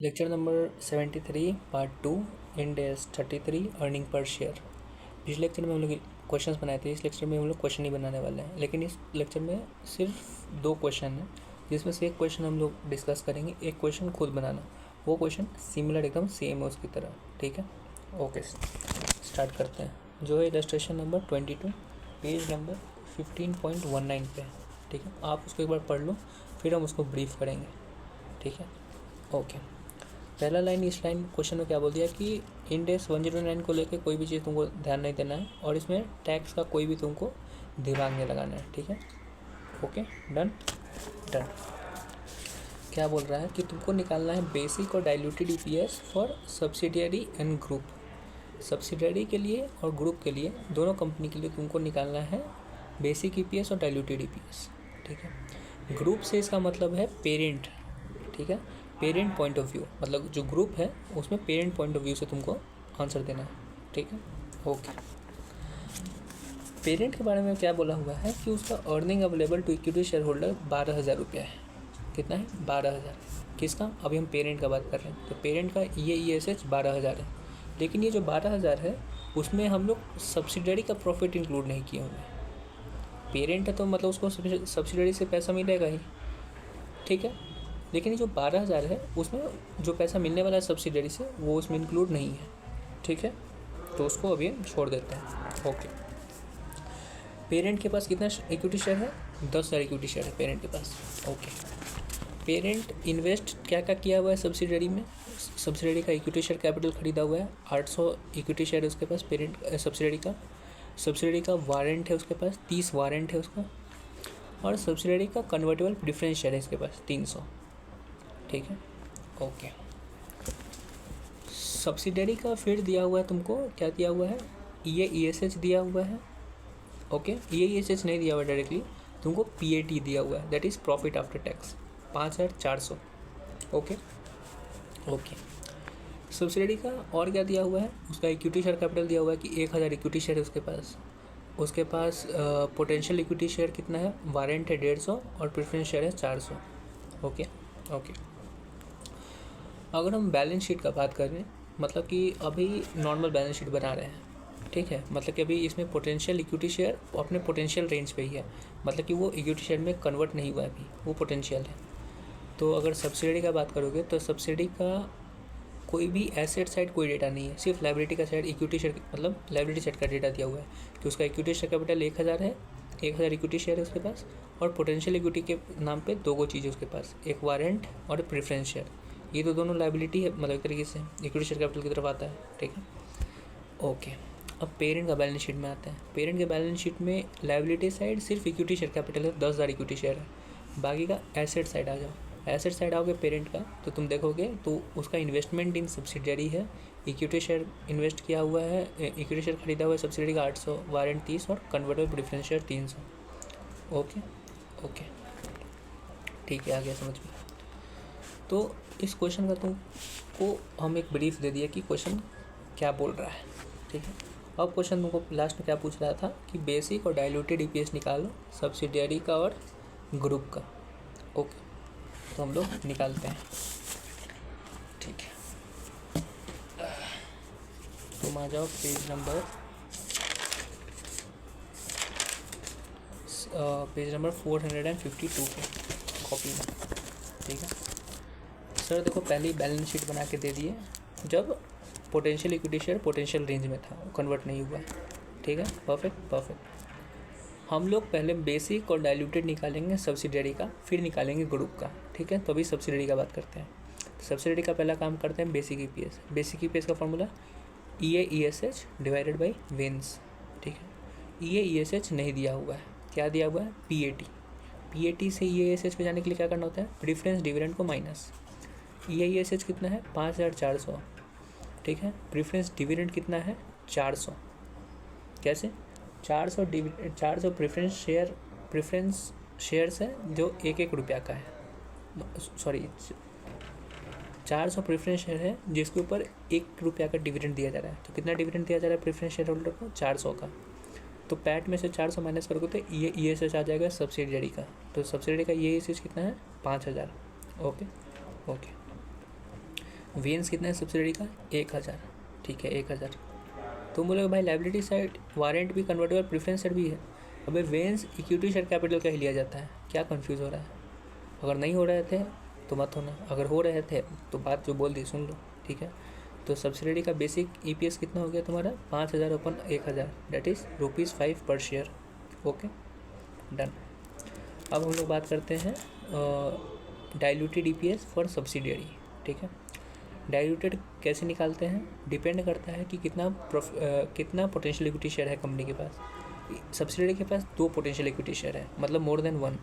Lecture number 73 part 2 end S 33 earning per share. पिछले lecture में हम लोग क्वेश्चंस बनाए थे, इस लेक्चर में हम लोग क्वेश्चन ही बनाने वाले हैं, लेकिन इस लेक्चर में सिर्फ 2 क्वेश्चन हैं, जिसमें से एक क्वेश्चन हम लोग डिस्कस करेंगे, एक क्वेश्चन खुद बनाना। वो क्वेश्चन सिमिलर एकदम सेम है उसकी तरह, ठीक है। ओके, स्टार्ट करते हैं। जो है इलस्ट्रेशन नंबर 22 पेज नंबर 15.19 पे, ठीक है। आप उसको एक बार पढ़ लो, फिर हम उसको ब्रीफ करेंगे, ठीक है। ओके, पहला लाइन, इस लाइन क्वेश्चन में क्या बोल दिया कि इंडेक्स 109 को लेके कोई भी चीज़ तुमको ध्यान नहीं देना है, और इसमें टैक्स का कोई भी तुमको दिमाग नहीं लगाना है, ठीक है। Okay, done. क्या बोल रहा है कि तुमको निकालना है बेसिक और diluted EPS for subsidiary and group. Subsidiary के लिए और ग्रुप के लिए, दोनों कंपनी के लिए तुमको निकालना है बेसिक ईपीएस और डाइल्यूटेड ईपीएस, ठीक है। ग्रुप से इसका मतलब है पेरेंट, ठीक है। पेरेंट पॉइंट ऑफ व्यू, मतलब जो ग्रुप है उसमें पेरेंट पॉइंट ऑफ व्यू से तुमको आंसर देना है, ठीक है। ओके, पेरेंट के बारे में क्या बोला हुआ है कि उसका earning available to equity share holder 12,000 रुपया है। कितना है? 12,000। किसका? अभी हम पेरेंट का बात कर रहे हैं, तो पेरेंट का ये ESH 12,000 है, लेकिन ये जो 12,000 है उसमें हम लोग सब्सिडरी का प्रॉफिट इंक्लूड नहीं किए हुए। पेरेंट है तो मतलब उसको सब्सिडरी से पैसा मिलेगा ही, ठीक है। लेकिन ये जो 12,000 है उसमें जो पैसा मिलने वाला है सब्सिडरी से, वो उसमें इंक्लूड नहीं है, ठीक है। तो उसको अभी छोड़ देते हैं। ओके, पेरेंट के पास कितना इक्विटी शेयर है? 10,000 इक्विटी शेयर है पेरेंट के पास। ओके, पेरेंट इन्वेस्ट क्या क्या किया हुआ है सब्सिडरी में? सब्सिडरी का इक्विटी शेयर कैपिटल खरीदा हुआ है, 800 इक्विटी शेयर है उसके पास पेरेंट सब्सिडरी का वारंट है उसके पास, 30 वारंट है उसका, और सब्सिडरी का कन्वर्टेबल प्रेफरेंस शेयर है इसके पास 300, ठीक है। ओके, सब्सिडरी का फिर दिया हुआ है तुमको, क्या दिया हुआ है? ये ESH दिया हुआ है। ओके, ये ESH नहीं दिया हुआ डायरेक्टली, तुमको PAT दिया हुआ है, that is profit after tax, 5,400। Okay okay, subsidiary का और क्या दिया हुआ है? उसका इक्विटी शेयर कैपिटल दिया हुआ है कि 1,000 इक्विटी शेयर है उसके पास पोटेंशियल इक्विटी शेयर कितना है? वारंट है 150 और प्रेफरेंस शेयर है 400। ओके ओके, अगर हम बैलेंस शीट का बात करें, मतलब कि अभी नॉर्मल बैलेंस शीट बना रहे हैं, ठीक है। मतलब कि अभी इसमें पोटेंशियल इक्विटी शेयर अपने पोटेंशियल रेंज पे ही है, मतलब कि वो इक्विटी शेयर में कन्वर्ट नहीं हुआ है अभी, वो पोटेंशियल है। तो अगर सब्सिडी का बात करोगे तो सब्सिडी का कोई भी एसेट साइड कोई डेटा नहीं है, सिर्फ लायबिलिटी का साइड इक्विटी शेयर, मतलब लायबिलिटी साइड का डेटा दिया हुआ है कि उसका इक्विटी शेयर कैपिटल 1,000 है, 1,000 इक्विटी शेयर है उसके पास, और पोटेंशियल इक्विटी के नाम पे 2 चीज़ है उसके पास, एक वारंट और प्रेफरेंस शेयर। ये तो दोनों लायबिलिटी है, मतलब एक तरीके से इक्विटी शेयर कैपिटल की तरफ आता है, ठीक है। ओके, अब पेरेंट का बैलेंस शीट में आते हैं। पेरेंट के बैलेंस शीट में लायबिलिटी साइड सिर्फ इक्विटी शेयर कैपिटल है, 10,000 इक्विटी शेयर है, बाकी का एसेट साइड आ जाओ। एसेट साइड आओगे पेरेंट का, तो तुम देखोगे तो उसका इन्वेस्टमेंट इन सब्सिडियरी है, इक्विटी शेयर इन्वेस्ट किया हुआ है, इक्विटी शेयर खरीदा हुआ है सब्सिडियरी का 800, वारंट 30 और convertible preference share 300। Okay okay, ठीक है, आ गया समझ में। तो इस क्वेश्चन का तुमको हम एक ब्रीफ दे दिया कि क्वेश्चन क्या बोल रहा है, ठीक है। अब क्वेश्चन तुमको लास्ट में क्या पूछ रहा था कि बेसिक और डाइल्यूटेड EPS निकालो सब्सिडियरी का और ग्रुप का। ओके, तो हम लोग निकालते हैं, ठीक है। तुम आ जाओ पेज नंबर 452 पे कॉपी में, ठीक है। सर देखो, पहले ही बैलेंस शीट बना के दे दिए, जब potential equity share potential range में था, कन्वर्ट नहीं हुआ, ठीक है। परफेक्ट। हम लोग पहले बेसिक और डाइल्यूटेड निकालेंगे सब्सिडियरी का, फिर निकालेंगे ग्रुप का, ठीक है। तो अभी सब्सिडियरी का बात करते हैं। सब्सिडियरी का पहला काम करते हैं बेसिक EPS। बेसिक EPS का फॉर्मूला ESH डिवाइडेड बाई वेंस, ठीक है। ESH नहीं दिया हुआ है, क्या दिया हुआ है? PAT से ESH पे जाने के लिए क्या करना होता है? प्रेफरेंस डिविडेंड को माइनस। ESH कितना है? 5,400, ठीक है। प्रेफरेंस डिविडेंड कितना है? 400। कैसे? 400 प्रेफरेंस शेयर्स है जो 1-1 रुपया का है, सॉरी 400 प्रेफरेंस शेयर है जिसके ऊपर 1 रुपया का डिविडेंड दिया जा रहा है। तो कितना डिविडेंड दिया जा रहा है प्रेफरेंस शेयर होल्डर को? 400 का। तो पैट में से 400 माइनस करोगे तो ये ESH आ जाएगा सब्सिडियरी का। तो सब्सिडियरी का ESH कितना है? 5,000। ओके ओके, वेंस कितना है सब्सिडरी का 1000, ठीक है 1000। तो बोले भाई लाइबिलिटी साइड वारंट भी कन्वर्टेबल प्रेफरेंस शेयर भी है। अबे वेंस इक्विटी शेयर कैपिटल का ही लिया जाता है, क्या कंफ्यूज हो रहा है? अगर नहीं हो रहे थे तो मत होना, अगर हो रहे थे तो बात जो बोल दी सुन लो, ठीक है। तो सब्सिडरी का बेसिक EPS कितना हो गया तुम्हारा 5000 अपन 1000, दैट इज़ ₹5 पर शेयर। Okay done. अब हम लोग बात करते हैं डाइल्यूटेड EPS फॉर सब्सिडियरी, ठीक है। डाइल्यूटेड कैसे निकालते हैं, डिपेंड करता है कि कितना पोटेंशियल इक्विटी शेयर है कंपनी के पास। सब्सिडियरी के पास 2 पोटेंशियल इक्विटी शेयर है, मतलब मोर देन 1।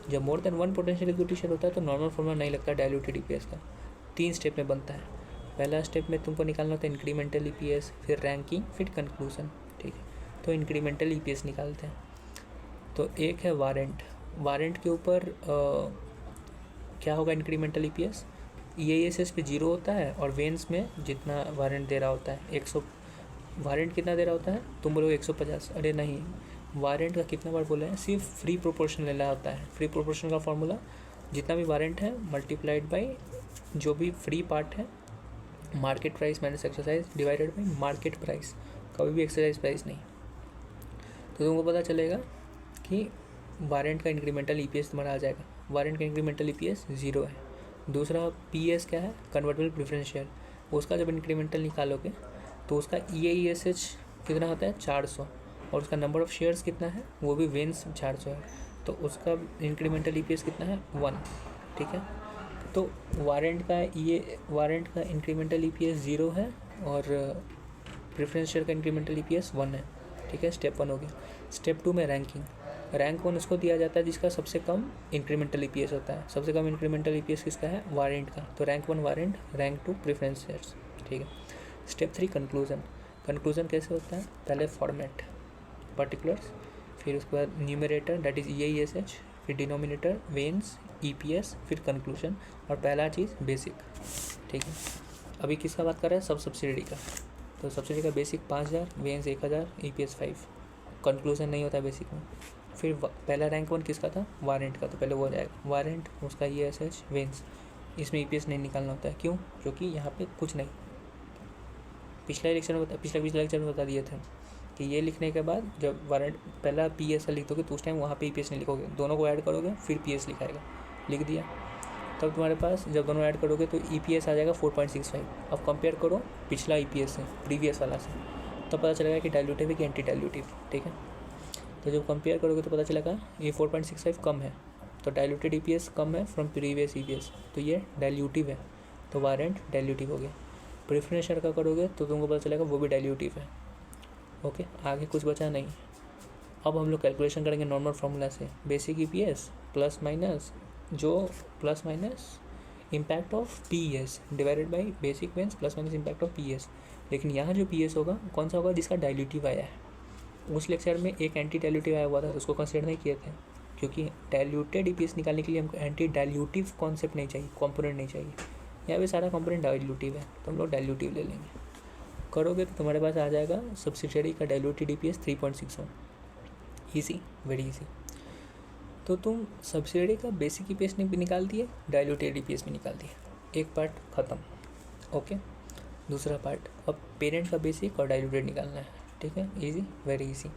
जब more than 1 potential equity share होता है तो नॉर्मल फॉर्मूला नहीं लगता डाइल्यूटेड EPS का। 3 स्टेप में बनता है। पहला स्टेप में तुमको निकालना होता है इंक्रीमेंटल EPS, फिर रैंकिंग, फिर कंक्लूजन, ठीक है। तो इंक्रीमेंटल EPS निकालते हैं। तो एक है वारंट के ऊपर क्या होगा इंक्रीमेंटल EPS, EISS पे 0 होता है और वेंस में जितना वारंट दे रहा होता है 100। वारंट कितना दे रहा होता है तुम बोलोगे 150, अरे नहीं, वारंट का कितना बार बोले हैं, सिर्फ फ्री प्रोपोर्शन लेना होता है। फ्री प्रोपोर्शन का फॉर्मूला जितना भी वारंट है मल्टीप्लाइड बाई जो भी फ्री पार्ट है, market price minus exercise divided by market price, कभी भी एक्सरसाइज प्राइस नहीं। तो तुमको पता चलेगा कि वारंट का इंक्रीमेंटल EPS तुम्हारा आ जाएगा। वारंट का इंक्रीमेंटल EPS 0 है। दूसरा PS क्या है, कन्वर्टेबल प्रेफरेंस शेयर, उसका जब इंक्रीमेंटल निकालोगे तो उसका EISH कितना होता है 400, और उसका नंबर ऑफ शेयर्स कितना है वो भी वेंस 400 है, तो उसका इंक्रीमेंटल EPS कितना है 1, ठीक है। तो वारंट का इंक्रीमेंटल EPS 0 है और प्रेफरेंस शेयर का इंक्रीमेंटल EPS 1 है, ठीक है। स्टेप 1 हो गया। स्टेप 2 में रैंक 1 उसको दिया जाता है जिसका सबसे कम इंक्रीमेंटल EPS होता है। सबसे कम इंक्रीमेंटल EPS किसका है, वारंट का, तो rank 1 warrant, rank 2 preference shares, ठीक है। स्टेप 3 कंक्लूजन कैसे होता है, पहले फॉर्मेट पर्टिकुलर्स, फिर उसके बाद न्यूमरेटर दैट इज़ EISH, फिर डिनोमिनेटर वेंस EPS, फिर कंक्लूजन, और पहला चीज़ बेसिक, ठीक है। अभी किसका बात कर रहे हैं, सब सब्सिडी का। तो सब्सिडी का बेसिक 5000, वेंस 1000, EPS 5, कंक्लूजन नहीं होता बेसिक में। फिर पहला रैंक 1 किसका था, वारंट का, तो पहले वो हो जाएगा वारंट, उसका EISH, वेंस। इसमें EPS नहीं निकालना होता है, क्यों, क्योंकि यहाँ पे कुछ नहीं, पिछले लेक्चर में बता दिए थे कि ये लिखने के बाद जब वारंट पहला PS लिख दोगे तो उस टाइम वहाँ पे EPS नहीं लिखोगे, दोनों को ऐड करोगे फिर PS लिखाएगा, लिख दिया। तब तुम्हारे पास जब दोनों ऐड करोगे तो EPS आ जाएगा 4.65। अब कंपेयर करो पिछला EPS से, प्रीवियस वाला से, तब पता चलेगा कि डाइल्यूटिव है कि एंटी डाइल्यूटिव, ठीक है। तो जब कंपेयर करोगे तो पता चलेगा ये 4.65 कम है, तो डाइल्यूटेड EPS कम है फ्रॉम प्रीवियस EPS, तो ये डाइल्यूटिव है, तो वारंट डाइल्यूटिव हो गया। प्रेफरेंस शेयर का करोगे तो तुमको पता चलेगा वो भी डाइल्यूटिव है। ओके, आगे कुछ बचा नहीं। अब हम लोग कैलकुलेशन करेंगे नॉर्मल फार्मूला से, basic EPS plus minus impact of PES divided by basic वेंस plus minus impact of PES। लेकिन यहाँ जो PS होगा कौन सा होगा, जिसका डाइल्यूटिव आया है। उस लेक्चर में एक एंटी डाइल्यूटिव आया हुआ था, उसको कंसिडर नहीं किए थे, क्योंकि डाइल्यूटेड EPS निकालने के लिए हमको एंटी डाइल्यूटिव कॉन्सेप्ट नहीं चाहिए, कॉम्पोनेंट नहीं चाहिए। यहाँ पे सारा कॉम्पोनेंट डाइल्यूटिव है, तो हम लोग डाइल्यूटिव ले लेंगे। करोगे तो तुम्हारे पास आ जाएगा सब्सिडियरी का diluted EPS 3.61, easy, very easy. तो तुम सब्सिडियरी का बेसिक EPS भी निकाल दिए, डाइल्यूटेड EPS भी निकाल दिए, एक पार्ट ख़त्म। ओके, दूसरा पार्ट, अब पेरेंट का बेसिक और डाइल्यूटेड निकालना है, ठीक है, easy, very easy.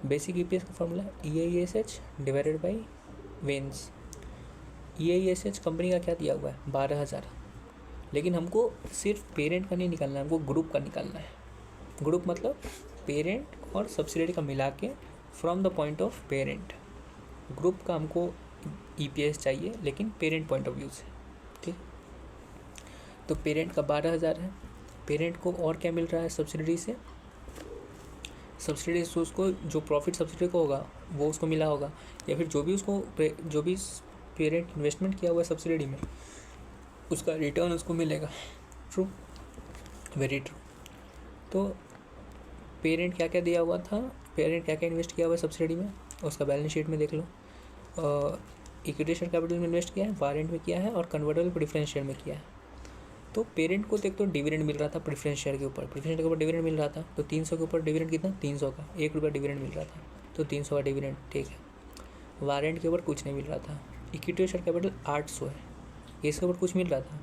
Basic EPS का फॉर्मूला EISH डिवाइडेड बाई वेंस। EISH कंपनी का क्या दिया हुआ है 12000, लेकिन हमको सिर्फ पेरेंट का नहीं निकालना है, हमको ग्रुप का निकालना है। ग्रुप मतलब पेरेंट और सब्सिडियरी का मिला के from the point of parent. Group का हमको EPS चाहिए लेकिन पेरेंट पॉइंट ऑफ व्यू से, ठीक। तो पेरेंट का 12000 है, पेरेंट को और क्या मिल रहा है सब्सिडियरी से, सब्सिडियरी से उसको जो प्रॉफिट सब्सिडियरी को होगा वो उसको मिला होगा, या फिर जो भी पेरेंट इन्वेस्टमेंट किया हुआ है सब्सिडियरी में उसका रिटर्न उसको मिलेगा। True, very true. तो पेरेंट क्या क्या दिया हुआ था, पेरेंट क्या क्या इन्वेस्ट किया हुआ है सब्सिडियरी में, उसका बैलेंस शीट में देख लो। इक्विटी शेयर कैपिटल में इन्वेस्ट किया है, वारंट में किया है और कन्वर्टेबल प्रेफरेंस शेयर में किया है। तो पेरेंट को देख तो डिविडेंड मिल रहा था प्रेफरेंस शेयर के ऊपर, प्रेफरेंस शेयर के ऊपर डिविडेंड मिल रहा था, तो 300 के ऊपर डिविडेंड कितना, 300 का, ₹1 डिविडेंड मिल रहा था, तो 300 का डिविडेंड, ठीक है। वारंट के ऊपर कुछ नहीं मिल रहा था। इक्विटी शेयर कैपिटल 800 है, इसके ऊपर कुछ मिल रहा था,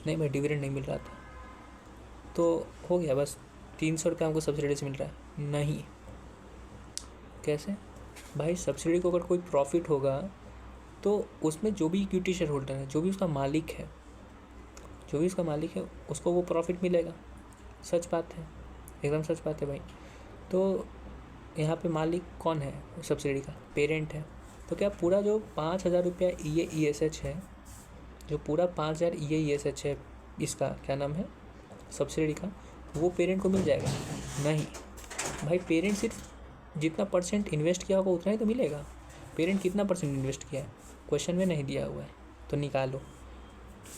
नहीं भाई डिविडेंड नहीं मिल रहा था, तो हो गया बस 300 रुपये हमको सब्सिडी से मिल रहा है। नहीं, कैसे भाई? सब्सिडी को अगर कोई प्रॉफिट होगा तो उसमें जो भी इक्विटी शेयर होल्डर है, जो भी उसका मालिक है, उसको वो प्रॉफिट मिलेगा। सच बात है, एकदम सच बात है भाई। तो यहाँ पे मालिक कौन है सब्सिडी का? पेरेंट है। तो क्या पूरा जो 5,000 रुपया ESH है, जो पूरा 5,000 ESH है, इसका क्या नाम है, सब्सिडी का, वो पेरेंट को मिल जाएगा? नहीं भाई, पेरेंट सिर्फ जितना परसेंट इन्वेस्ट किया होगा उतना ही तो मिलेगा। पेरेंट कितना परसेंट इन्वेस्ट किया है क्वेश्चन में नहीं दिया हुआ है, तो निकालो।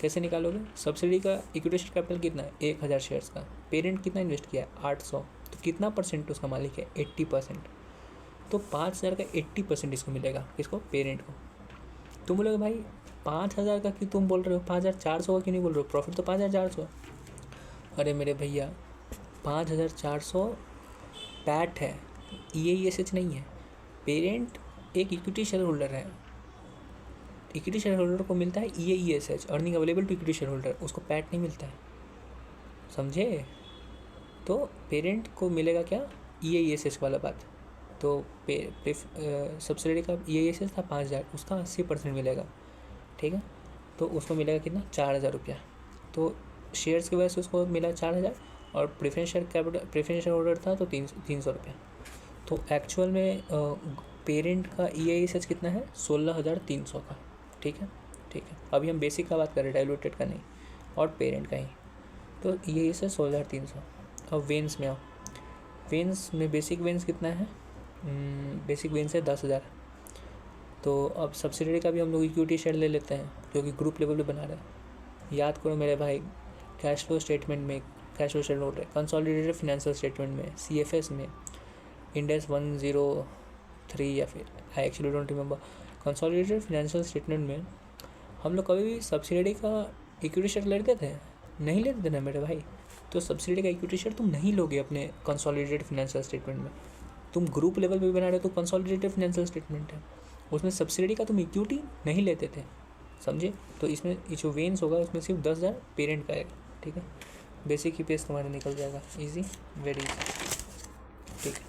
कैसे निकालोगे? सब्सिडी का इक्विटी शेयर कैपिटल कितना है? 1,000 शेयर्स का। पेरेंट कितना इन्वेस्ट किया है? 800। तो कितना परसेंट उसका मालिक है? 80%। तो 5,000 का 80% इसको मिलेगा, किसको? पेरेंट को। तुम बोलोगे भाई 5,000 का क्यों तुम बोल रहे हो, 5,400 का क्यों नहीं बोल रहे हो? प्रॉफिट तो 5,400। अरे मेरे भैया 5,400 पैट है, ESH नहीं है। पेरेंट एक इक्विटी शेयर होल्डर है, इक्विटी शेयर होल्डर को मिलता है ESH, earning available to equity share holder, उसको पैट नहीं मिलता है, समझे? तो पेरेंट को मिलेगा क्या? ESH वाला बात। तो सब्सिडी का ESH था 5,000, उसका 80% मिलेगा, ठीक है? तो उसको मिलेगा कितना? 4,000 रुपया। तो शेयर्स की वजह से उसको मिला 4,000, और प्रेफरेंस शेयर होल्डर था तो 300 रुपया। तो एक्चुअल में पेरेंट का ESH कितना है? 16,300 का, ठीक है? अभी हम बेसिक का बात कर रहे हैं, डाइल्यूटेड का नहीं, और पेरेंट का ही। तो ESH 16,300। अब वेन्स में आओ। वेन्स में बेसिक वेन्स कितना है? बेसिक वेन्स है 10,000। तो अब सब्सिडी का भी हम लोग इक्विटी शेयर ले लेते हैं, जो कि ग्रुप लेवल पे बना रहे हैं। याद करो मेरे भाई, कैश फ्लो स्टेटमेंट में, कैश फ्लो स्टेटमेंट बोल रहे, कंसोलिडेटेड फाइनेंशियल स्टेटमेंट में, CFS में, इंडेक्स 103 या फिर I actually don't remember, consolidated financial statement में हम लोग कभी भी सब्सिडी का इक्विटी शेयर लेते थे? नहीं लेते थे ना मेरे भाई। तो सब्सिडी का इक्विटी शेयर तुम नहीं लोगे अपने कंसोलिडेटेड फाइनेंशियल स्टेटमेंट में। तुम ग्रुप लेवल पे बना रहे हो तो कंसोलिडेटेड फाइनेंशियल स्टेटमेंट है, उसमें सब्सिडी का तुम इक्विटी नहीं लेते थे, समझे? तो इसमें जो वेन्स होगा उसमें सिर्फ 10,000 पेरेंट का आएगा, ठीक है? बेसिक EPS तुम्हारा निकल जाएगा, ईजी, वेरी ईजी, ठीक है?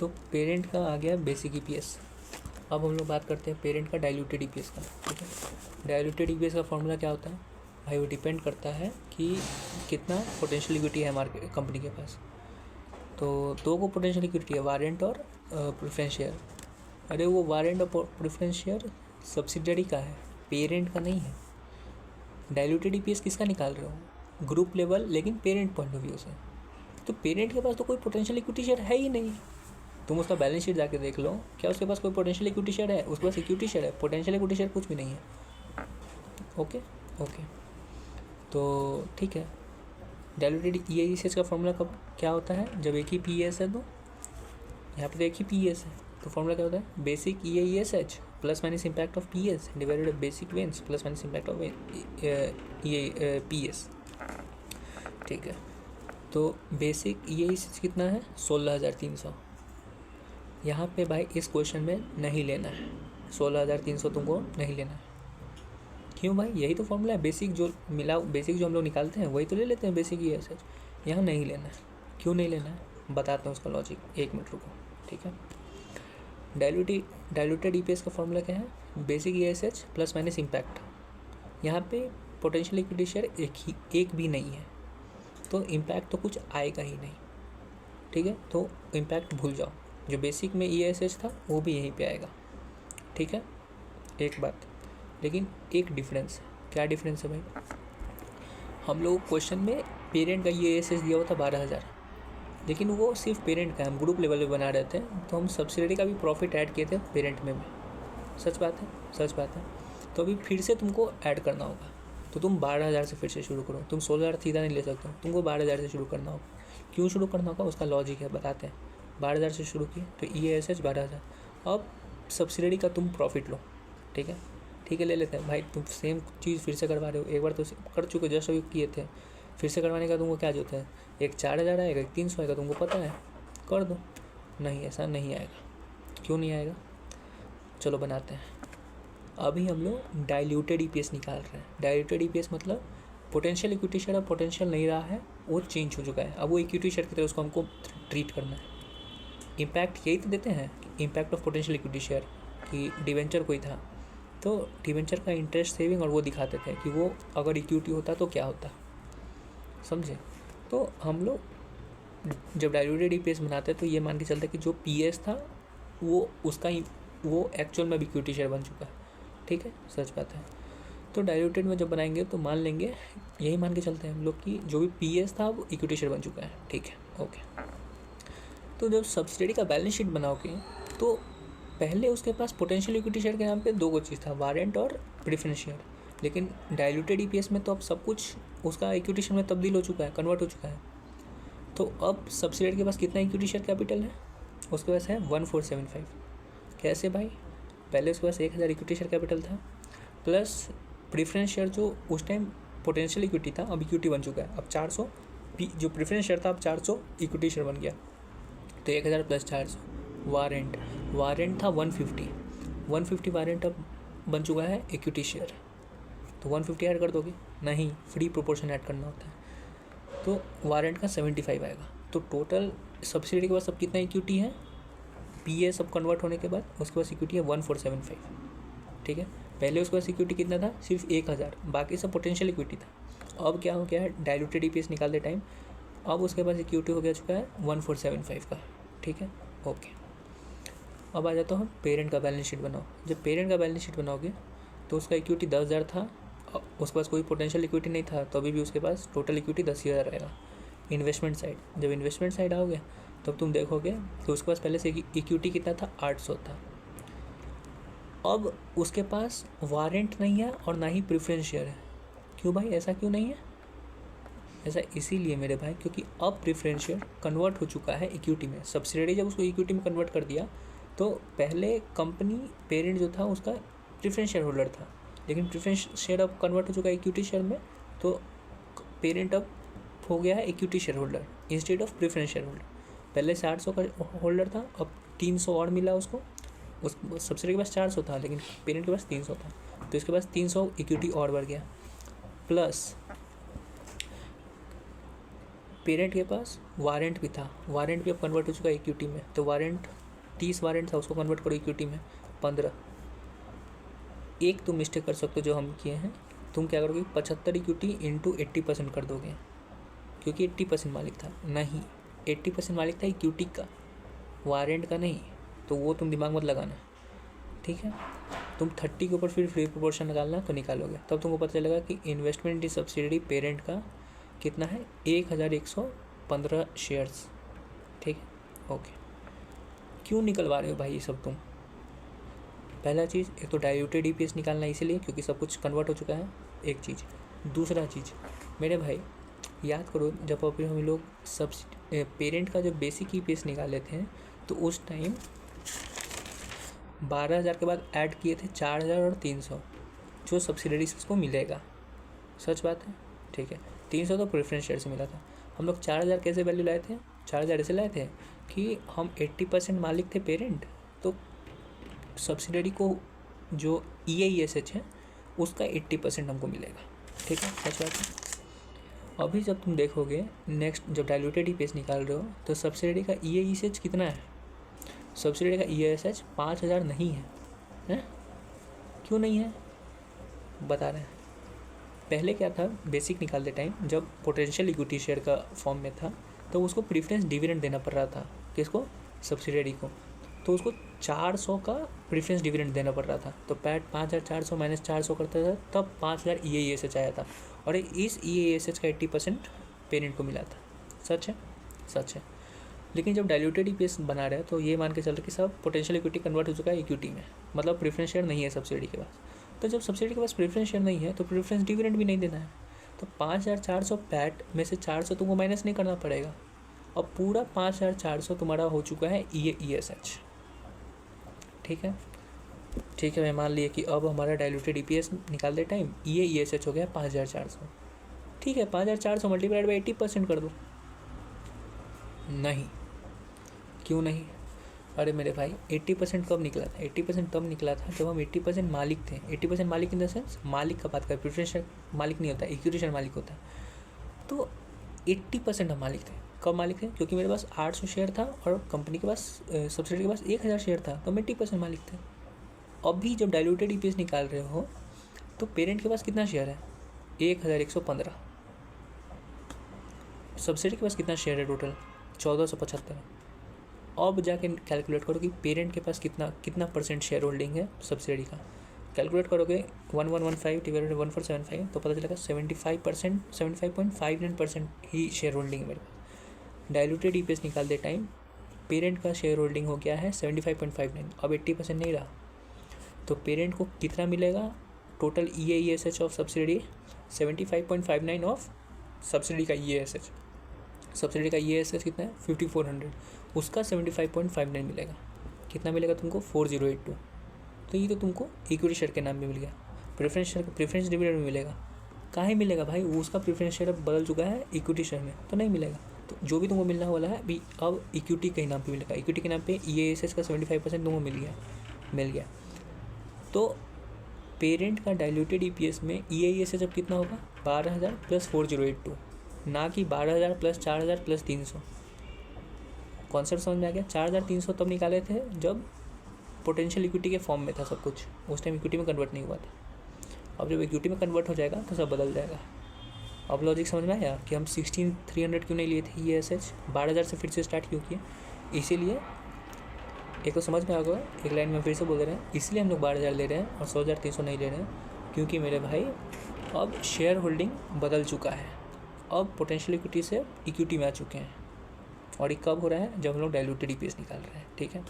तो पेरेंट का आ गया बेसिक EPS। अब हम लोग बात करते हैं पेरेंट का डाइल्यूटेड EPS का, ठीक है? डाइल्यूटेड EPS का फॉर्मूला क्या होता है भाई? वो डिपेंड करता है कि कितना पोटेंशियल इक्विटी है मार्केट कंपनी के पास। तो 2 को पोटेंशियल इक्विटी है, वारंट और प्रेफरेंस शेयर। अरे वो वारंट और प्रेफरेंस शेयर सब्सिडरी का है, पेरेंट का नहीं है। डाइल्यूटेड EPS किसका निकाल रहे हो? ग्रुप लेवल, लेकिन पेरेंट पॉइंट ऑफ व्यू से। तो पेरेंट के पास तो कोई पोटेंशियल इक्विटी शेयर है ही नहीं। तुम उसका बैलेंस शीट जाके देख लो, क्या उसके पास कोई पोटेंशियल इक्विटी शेयर है? उसके पास इक्विटी शेयर है, पोटेंशियल इक्विटी शेयर कुछ भी नहीं है। ओके, तो ठीक है। डाइल्यूटेड ESH का फॉर्मूला कब क्या होता है? जब एक ही PES है। तो यहाँ पे तो एक ही PES है, तो फॉर्मूला क्या होता है? Basic ESH plus minus impact of PS divided by basic veins plus minus impact of PS, ठीक है? तो बेसिक ESH कितना है? 16,300। यहाँ पे भाई इस क्वेश्चन में नहीं लेना है, 16,300 तुमको नहीं लेना है। क्यों भाई? यही तो फॉर्मूला है, बेसिक जो मिला, बेसिक जो हम लोग निकालते हैं वही तो ले लेते हैं, बेसिक ESH। यहाँ नहीं लेना है। क्यों नहीं लेना है बताता हूँ उसका लॉजिक, 1 मिनट रुको, ठीक है? डाइल्यूटेड EPS का फॉर्मूला क्या है? Basic ESH plus minus impact. यहाँ पे पोटेंशियल इक्विटी शेयर एक भी नहीं है, तो इम्पैक्ट तो कुछ आएगा ही नहीं, ठीक है? तो इम्पैक्ट भूल जाओ, जो बेसिक में ESH था वो भी यहीं पे आएगा, ठीक है? एक बात, लेकिन एक डिफरेंस है। क्या डिफरेंस है भाई? हम लोग क्वेश्चन में पेरेंट का ESH दिया हुआ था 12,000, लेकिन वो सिर्फ पेरेंट का, हम ग्रुप लेवल पे बना रहे थे, तो हम सब्सिडी का भी प्रॉफिट ऐड किए थे पेरेंट में भी। सच बात है। तो अभी फिर से तुमको ऐड करना होगा, तो तुम 12,000 से फिर से शुरू करो। तुम 16,000 सीधा नहीं ले सकते हो, तुमको 12,000 से शुरू करना होगा। क्यों शुरू करना होगा उसका लॉजिक है, बताते हैं। 12,000 से शुरू किए तो ESH 12,000, अब सब्सिडी का तुम प्रॉफिट लो, ठीक है? ले लेते हैं भाई। तुम सेम चीज़ फिर से करवा रहे हो, एक बार तो कर चुके, जस्ट अभी किए थे, फिर से करवाने का तुमको क्या जरूरत है? एक 4,000 आएगा, एक 300 आएगा, तुमको पता है, कर दो। नहीं, ऐसा नहीं आएगा। क्यों नहीं आएगा? चलो बनाते हैं। अभी हम लोग डाइल्यूटेड ईपीएस निकाल रहे हैं। डाइल्यूटेड ईपीएस मतलब पोटेंशियल इक्विटी शेयर अब पोटेंशियल नहीं रहा है, वो चेंज हो चुका है, अब वो इक्विटी शेयर की तरह उसको हमको ट्रीट करना है। इम्पैक्ट यही तो देते हैं, impact of potential equity share कि डिवेंचर कोई था तो डिवेंचर का इंटरेस्ट सेविंग और वो दिखाते थे कि वो अगर इक्विटी होता तो क्या होता, समझे। तो हम लोग जब डाइल्यूटेड ईपीएस बनाते तो ये मान के चलते कि जो पीएस था वो उसका ही वो एक्चुअल में भी इक्विटी शेयर बन चुका है, ठीक है, सच बात है। तो डाइल्यूटेड में जब बनाएंगे तो मान लेंगे, यही मान के चलते हैं हम लोग कि जो भी पीएस था वो इक्विटी शेयर बन चुका है, ठीक है, ओके। तो जब सब्सिडियरी का बैलेंस शीट बनाओगे तो पहले उसके पास पोटेंशियल इक्विटी शेयर के नाम पे दो चीज़ था, वारंट और प्रेफरेंस शेयर। लेकिन डाइल्यूटेड ईपीएस में तो अब सब कुछ उसका इक्विटी शेयर में तब्दील हो चुका है, कन्वर्ट हो चुका है। तो अब सब्सिडियरी के पास कितना इक्विटी शेयर कैपिटल है, उसके पास है 1475। कैसे भाई, पहले उसके पास 1000 इक्विटी शेयर कैपिटल था प्लस प्रेफरेंस शेयर जो उस टाइम पोटेंशियल इक्विटी था अब इक्विटी बन चुका है। अब 400 जो प्रेफरेंस शेयर था अब 400 इक्विटी शेयर बन गया, तो 1000 प्लस 400 वारंट था 150 वारंट अब बन चुका है इक्विटी शेयर। तो 150 ऐड कर दोगे, नहीं, फ्री प्रोपोर्शन ऐड करना होता है, तो वारंट का 75 आएगा। तो टोटल सब्सिडी के बाद सब कितना इक्विटी है, पीए सब कन्वर्ट होने के बाद उसके पास इक्विटी है 1475, ठीक है। पहले उसके पास इक्विटी कितना था, सिर्फ 1000, बाकी सब पोटेंशियल इक्विटी था। अब क्या हो गया है, डाइल्यूटेड ईपीएस निकालते टाइम अब उसके पास इक्विटी हो गया चुका है 1475 का, ठीक है, ओके। अब आ जाता हूँ पेरेंट का बैलेंस शीट बनाओ। जब पेरेंट का बैलेंस शीट बनाओगे तो उसका इक्विटी 10,000 था, उसके पास कोई पोटेंशियल इक्विटी नहीं था, तो अभी भी उसके पास टोटल इक्विटी 10,000 रहेगा। इन्वेस्टमेंट साइड, जब इन्वेस्टमेंट साइड आओगे तब तुम देखोगे तो उसके पास पहले से इक्विटी कितना था, 800 था। अब उसके पास वारंट नहीं है और ना ही प्रेफरेंस शेयर है। क्यों भाई, ऐसा क्यों नहीं है? ऐसा इसीलिए मेरे भाई क्योंकि अब प्रेफरेंस शेयर कन्वर्ट हो चुका है इक्विटी में। सब्सिडियरी जब उसको इक्विटी में कन्वर्ट कर दिया तो पहले कंपनी पेरेंट जो था उसका प्रेफरेंस शेयर होल्डर था, लेकिन प्रेफरेंस शेयर अब कन्वर्ट हो चुका है इक्विटी शेयर में, तो पेरेंट अब हो गया है equity share holder instead of preference share holder. पहले 800 का होल्डर था, अब 300 और मिला उसको। उस सब्सिडियरी के पास 400 था लेकिन पेरेंट के पास 300 था, तो इसके पास 300 इक्विटी और बढ़ गया। प्लस पेरेंट के पास वारंट भी था, वारंट भी अब कन्वर्ट हो चुका है इक्विटी में, तो वारंट 30 वारंट था, उसको कन्वर्ट करो इक्विटी में 15। एक तुम मिस्टेक कर सकते हो जो हम किए हैं, तुम क्या करोगे 75 इक्विटी इंटू 80% कर दोगे, क्योंकि 80% मालिक था, नहीं 80% मालिक था इक्विटी का, वारंट का नहीं, तो वो तुम दिमाग मत लगाना, ठीक है। तुम 30 के ऊपर फिर फ्री प्रोपोर्शन निकालना तो निकालोगे, तब तुमको पता चलेगा कि इन्वेस्टमेंट इन सब्सिडियरी पेरेंट का कितना है, 1115 शेयर्स, ठीक है, ओके। क्यों निकलवा रहे हो भाई ये सब तुम? पहला चीज़, एक तो डाइल्यूटेड ईपीएस निकालना इसीलिए क्योंकि सब कुछ कन्वर्ट हो चुका है, एक चीज़। दूसरा चीज़ मेरे भाई याद करो, जब अभी हम लोग पेरेंट का जब बेसिक ईपीएस निकाले थे तो उस टाइम 12,000 के बाद ऐड किए थे 4,000 और 300 जो सब्सिडरीज को मिलेगा, सच बात है, ठीक है। 300 तो प्रेफरेंस शेयर से मिला था। हम लोग 4,000 कैसे वैल्यू लाए थे, 4,000 ऐसे लाए थे कि हम 80% मालिक थे पेरेंट, तो सब्सिडरी को जो EISH है उसका 80% हमको मिलेगा, ठीक है, सच बात है। अभी जब तुम देखोगे नेक्स्ट जब डाइल्यूटेड ईपीएस निकाल रहे हो तो सब्सिडरी का EISH कितना है, सब्सिडरी का EISH 5,000 नहीं है, हैं? क्यों नहीं है बता रहे हैं। पहले क्या था, बेसिक निकालते टाइम जब पोटेंशियल इक्विटी शेयर का फॉर्म में था तो उसको प्रीफरेंस डिविडेंड देना पड़ रहा था, किसको, सब्सिडियरी को, तो उसको 400 का प्रीफरेंस डिविडेंड देना पड़ रहा था। तो पैट 5,400 माइनस 400 करता था, तब 5,000 EISH आया था, और इस EISH का 80% पेरेंट को मिला था, सच है, सच है। लेकिन जब डाइल्यूटेड ईपीएस बना रहे हैं तो ये मान के चल रहे कि सब पोटेंशियल इक्विटी कन्वर्ट हो चुका है इक्विटी में, मतलब प्रेफरेंस शेयर नहीं है सब्सिडी के पास। तो जब सब्सिडी के पास प्रेफरेंस शेयर नहीं है तो प्रेफरेंस डिविडेंड भी नहीं देना है, तो 5,400 पैट में से 400 तुमको माइनस नहीं करना पड़ेगा, और पूरा 5,400 तुम्हारा हो चुका है EISH, ठीक है, ठीक है। मैं मान लिया कि अब हमारा डाइल्यूटेड ईपीएस निकालते टाइम EISH हो गया 5,400, ठीक है। 5,400 मल्टीप्लाइड बाई 80% कर दो, नहीं, क्यों नहीं, अरे मेरे भाई 80% कब निकला था? 80% तब निकला था जब हम 80% मालिक थे। 80% मालिक इन द सेंस मालिक का बात कर, प्रिफरेंशियल मालिक नहीं होता, इक्विटी शेयर मालिक होता है। तो 80% हम मालिक थे। कब मालिक थे? क्योंकि मेरे पास 800 शेयर था और कंपनी के पास सब्सिडी के पास 1000 शेयर था, तो हम 80% मालिक थे। अभी जब डाइल्यूटेड ईपीएस निकाल रहे हो तो पेरेंट के पास कितना शेयर है? 1115। सब्सिडी के पास कितना शेयर है टोटल? 1475। अब जाके कैलकुलेट करो कि पेरेंट के पास कितना परसेंट शेयर होल्डिंग है सब्सिडी का। कैलकुलेट करोगे 1115 डिवाइडेड 1475 तो पता चलेगा 75%, 75.59% ही शेयर होल्डिंग है मेरे पास। डाइल्यूटेड ईपीएस निकालते टाइम पेरेंट का शेयर होल्डिंग हो गया है 75.59, अब 80% नहीं रहा। तो पेरेंट को कितना मिलेगा? Total EAESH of subsidy 75.59 of subsidy का EASH। सब्सिडी का EASH कितना है? 5400, उसका 75.59 मिलेगा। कितना मिलेगा तुमको? 4082। तो ये तो तुमको इक्विटी शेयर के नाम पे मिल गया। प्रेफरेंस डिविडेंड में मिलेगा। काहे मिलेगा भाई? उसका प्रेफरेंस शेयर अब बदल चुका है इक्विटी शेयर में, तो नहीं मिलेगा। तो जो भी तुमको मिलना वाला है अभी अब इक्विटी के नाम पे मिलेगा। इक्विटी के नाम पे EASH का 75% तुमको मिल गया। तो पेरेंट का डाइल्यूटेड EPS में EASH अब कितना होगा? 12000 प्लस 4082, ना कि 12000 प्लस 4000 प्लस 300। कॉन्सेप्ट समझ में आ गया? 4300 तब निकाले थे जब पोटेंशियल इक्विटी के फॉर्म में था सब कुछ, उस टाइम इक्विटी में कन्वर्ट नहीं हुआ था। अब जब इक्विटी में कन्वर्ट हो जाएगा तो सब बदल जाएगा। अब लॉजिक समझ में आया कि हम 16300 क्यों नहीं लिए थे EASH? 12000 से फिर से स्टार्ट क्यों किए? इसीलिए एक तो समझ में आ गया, एक लाइन में फिर से बोल रहे हैं, इसलिए हम लोग 12000 ले रहे हैं और 16300 नहीं ले रहे हैं, क्योंकि मेरे भाई अब शेयर होल्डिंग बदल चुका है। अब पोटेंशियल इक्विटी से इक्विटी में आ चुके हैं। और ये कब हो रहा है? जब हम लोग डाइल्यूटेड EPS निकाल रहे हैं। ठीक है,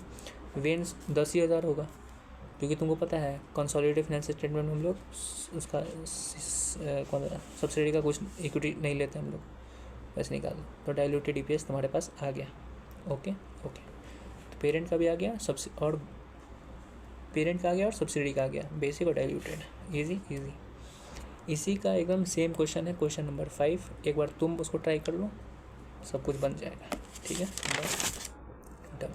वेन्स 10,000 होगा, क्योंकि तुमको पता है कंसोलिडेटेड फाइनेंशियल स्टेटमेंट में हम लोग उसका सब्सिडी का कुछ इक्विटी नहीं लेते हम लोग, वैसे निकाल दो। तो डाइल्यूटेड EPS तुम्हारे पास आ गया। ओके, तो पेरेंट का भी आ गया, और पेरेंट का आ गया और सब्सिडी का आ गया, बेसिक और डाइल्यूटेड। इजी। इसी का एकदम सेम क्वेश्चन है, क्वेश्चन नंबर 5। एक बार तुम उसको ट्राई कर लो, सब कुछ बन जाएगा। ठीक है, बस डन।